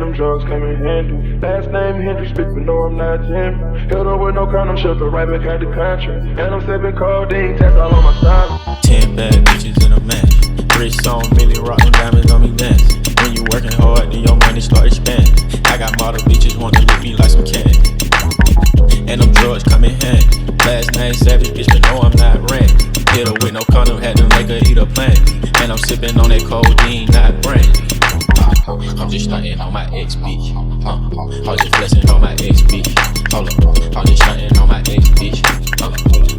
them drugs came in handy. Last name Hendrix, but no, I'm not Jim. Held up with no condom, shelter right back out the country. And I'm sipping codeine, tax all on my side. 10 bad bitches in a man. Wrist on Millie, rock them diamonds on me dance. When you working hard, then your money start expanding. I got model bitches wanna lick me like some candy. And them drugs come in handy. Last name Savage, bitch, but no, I'm not randy. Hit her with no condom, had to make her eat a plant. And I'm sipping on that codeine, not brandy. I'm just stunting on my ex bitch. I'm just flexing on my ex bitch. Hold up, I'm just stunting on my ex bitch.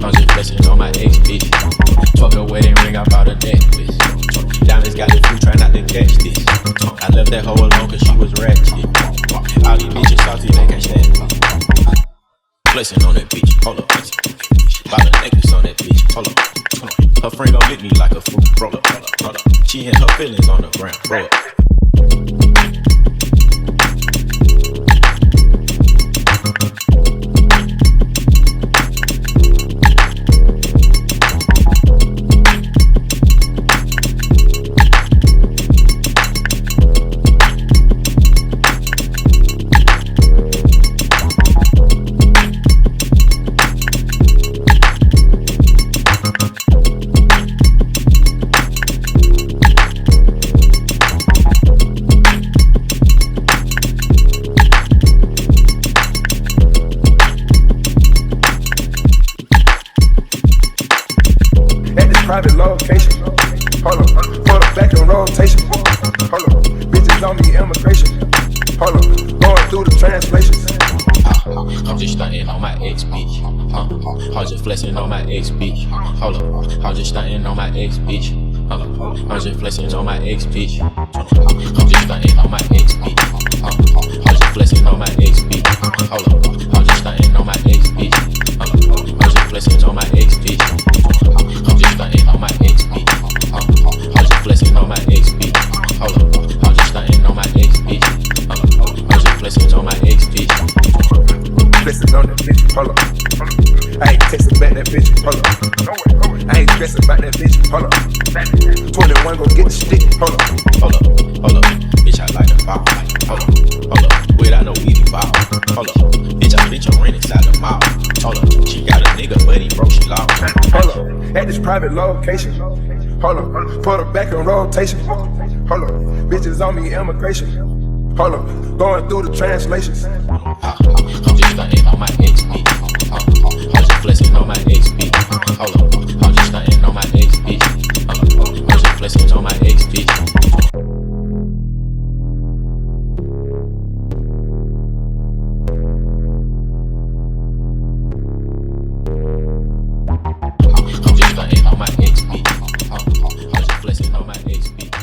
I'm just flexing on my ex bitch. Fuck a wedding ring, I bought a necklace. Diamonds got the food, try not to catch this. I left that hoe alone cause she was ratchet. All these bitches salty, they can't stand it. Flexing on that bitch, hold up. Bought a necklace on that bitch, hold up. Her friend gon' lick me like a fool, roll up, hold up. She and her feelings on the ground, roll up. Private location, hold up, for the back in rotation, hold up, bitches on the immigration, hold up, going through the translations. I'm just stunting on my ex bitch. I'm just flexing on my ex bitch. Hold up, I'm just stunting on my ex bitch. I'm just flexing on my ex bitch. I'm just stunting on my ex bitch. I'm just flexing on my ex bitch. Hold up, I'm just stunting on my ex bitch. I'm just flexing on my ex bitch. I'm just stunting on my ex bitch. I'm just flexing on my ex bitch. Hold up, I'm just stunting on my ex bitch. I'm just flexing on my ex bitch. Flexing on that bitch, hold up. I ain't texting back that bitch, hold up. I ain't stressing about that bitch, hold up. 21 gon' get the stick, hold up. Hold up, bitch, I like the ball, hold up, without no easy ball, hold up, bitch, I bitch, I'm renting inside the mall, hold up, she got a nigga, but he broke, she lost, hold up, at this private location, hold up, put her back in rotation, hold up, bitches on me immigration, hold up, going through the translations. I'm just stunting on my ex bitch, I'm just flexing on my ex bitch, hold up, I'm just stunting on my ex bitch, I'm just flexing on my ex bitch. I'm just stunting on my ex bitch. I'm just flexing on my ex bitch.